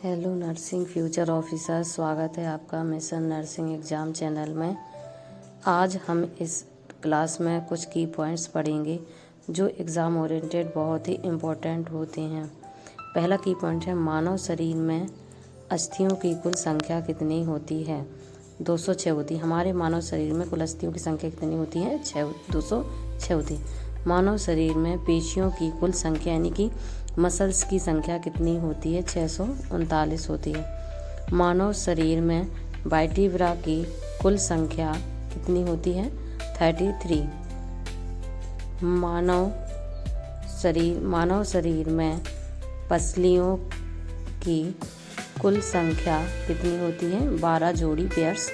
Hello nursing future officer, स्वागत है आपका मिशन नर्सिंग एग्ज़ाम चैनल में। आज हम इस क्लास में कुछ की पॉइंट्स पढ़ेंगे जो एग्ज़ाम ओरिएंटेड बहुत ही इम्पोर्टेंट होते हैं। पहला की पॉइंट है, मानव शरीर में अस्थियों की कुल संख्या कितनी होती है? 206 होती है। हमारे मानव शरीर में कुल अस्थियों की संख्या कितनी होती है? 206 होती है। मानव शरीर में पेशियों की कुल संख्या यानी कि मसल्स की संख्या कितनी होती है? 639 होती है। मानव शरीर में वर्टिब्रा की कुल संख्या कितनी होती है? 33। मानव शरीर में पसलियों की कुल संख्या कितनी होती है? 12 जोड़ी पेयर्स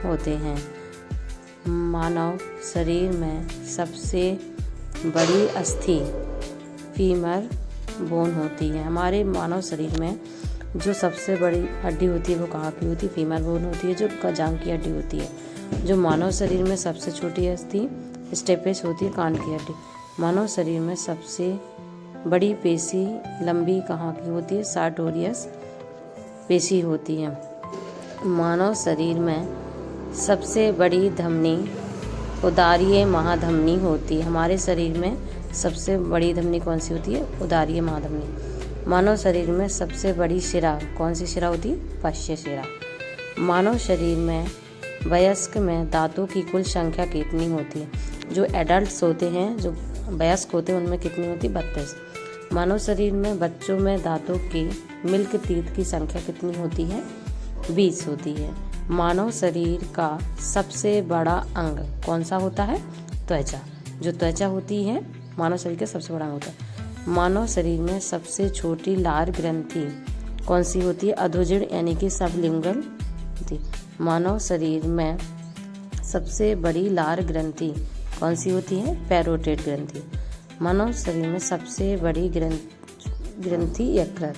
होते हैं। मानव शरीर में सबसे बड़ी अस्थि फीमर बोन होती है। हमारे मानव शरीर में जो सबसे बड़ी हड्डी होती है वो कहाँ की होती है? फीमर बोन होती है, जो जांघ की हड्डी होती है। जो मानव शरीर में सबसे छोटी अस्थि स्टेपेस होती है, कान की हड्डी। मानव शरीर में सबसे बड़ी पेशी लंबी कहाँ की होती है? सार्टोरियस पेशी होती है। मानव शरीर में सबसे बड़ी धमनी उदारीय महाधमनी होती है। हमारे शरीर में सबसे बड़ी धमनी कौन सी होती है? उदारीय महाधमनी। मानव शरीर में सबसे बड़ी शिरा कौन सी शिरा होती है? पश्य शिरा। मानव शरीर में वयस्क में दांतों की कुल संख्या कितनी होती है? जो एडल्ट्स होते हैं, जो वयस्क होते हैं, उनमें कितनी होती है? 32। मानव शरीर में बच्चों में दांतों की मिल्क टीथ की संख्या कितनी होती है? 20 होती है। मानव शरीर का सबसे बड़ा अंग कौन सा होता है? त्वचा। जो त्वचा होती है मानव शरीर का सबसे बड़ा अंग होता है। मानव शरीर में सबसे छोटी लार ग्रंथि कौन सी होती है? अधोजिड़ यानी कि सबलिंगल होती। मानव शरीर में सबसे बड़ी लार ग्रंथि कौन सी होती है? पैरोटिड ग्रंथि। मानव शरीर में सबसे बड़ी ग्रंथि यकृत।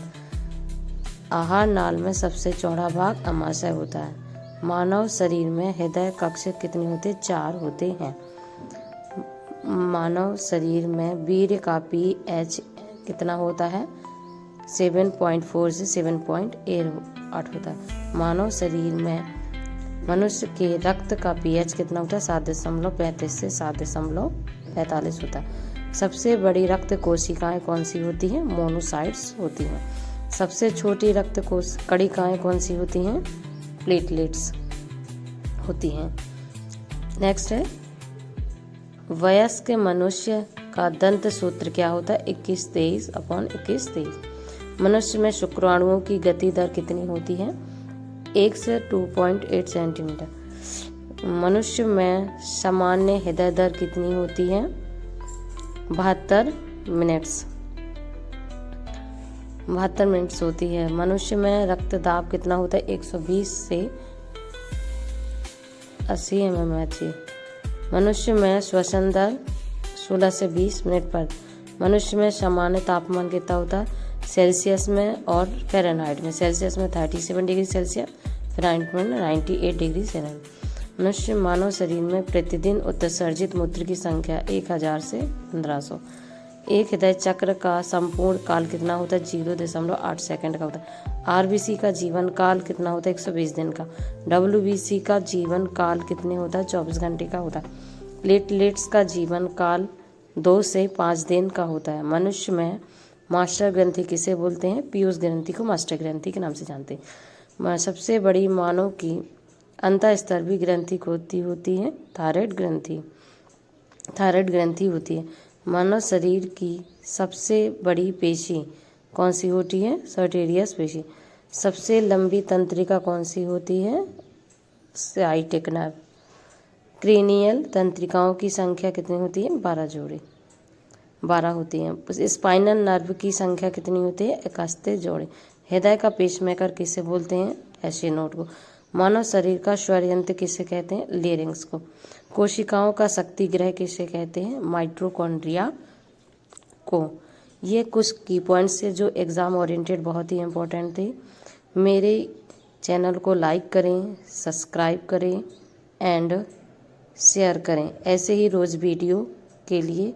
आहार नाल में सबसे चौड़ा भाग अमाशय होता है। मानव शरीर में हृदय कक्ष कितने होते? 4 होते हैं। मानव शरीर में वीर्य का pH कितना होता है? 7.4 से 7.8 होता है। मानव शरीर में मनुष्य के रक्त का pH कितना होता है? 7.35 से 7.45 होता है। सबसे बड़ी रक्त कोशिकाएं कौन सी होती हैं? मोनोसाइट्स होती हैं। सबसे छोटी रक्त कणिकाएं कौन सी होती हैं? प्लेटलेट्स होती हैं। नेक्स्ट है, वयस्क मनुष्य का दंत सूत्र क्या होता है? 21-23/21-23। मनुष्य में शुक्राणुओं की गति दर कितनी होती है? 1 से 2.8 सेंटीमीटर। मनुष्य में सामान्य हृदय दर कितनी होती है? 72 मिनट्स होती है। मनुष्य में रक्तदाब कितना होता है? 120 से 80 mm। मनुष्य में श्वसन दर 16 से 20 मिनट पर। मनुष्य में सामान्य तापमान कितना होता है? सेल्सियस में और फ़ारेनहाइट में। सेल्सियस में 37 डिग्री सेल्सियस, फ़ारेनहाइट में 98 डिग्री सेल्सियस। मनुष्य मानव शरीर में प्रतिदिन उत्सर्जित मूत्र की संख्या 1000 से 1500। एक हृदय चक्र का संपूर्ण काल कितना होता है? 0.8 सेकंड का होता है। आरबीसी का जीवन काल कितना होता है? 120 दिन का। डब्ल्यूबीसी का जीवन काल कितने होता है? 24 घंटे का होता है। प्लेटलेट्स का जीवन काल 2 से 5 दिन का होता है। मनुष्य में मास्टर ग्रंथि किसे बोलते हैं? पीयूष ग्रंथि को मास्टर ग्रंथि के नाम से जानते हैं। सबसे बड़ी मानव की अंतःस्त्रवी ग्रंथि होती है थायराइड ग्रंथि होती है। मानव शरीर की सबसे बड़ी पेशी कौन सी होती है? सर्टेरियस पेशी। सबसे लंबी तंत्रिका कौन सी होती है? Sciatic nerve. क्रेनियल तंत्रिकाओं की संख्या कितनी होती है? 12 होती हैं। स्पाइनल नर्व की संख्या कितनी होती है? 71 जोड़े। हृदय का पेसमेकर किसे बोलते हैं? एसिनोड को। मानव शरीर का स्वर यंत्र किसे कहते हैं? लेरिंग्स को। कोशिकाओं का शक्ति ग्रह किसे कहते हैं? माइटोकॉन्ड्रिया को। ये कुछ की पॉइंट्स है जो एग्ज़ाम ओरिएंटेड बहुत ही इम्पोर्टेंट थे। मेरे चैनल को लाइक करें, सब्सक्राइब करें एंड शेयर करें। ऐसे ही रोज़ वीडियो के लिए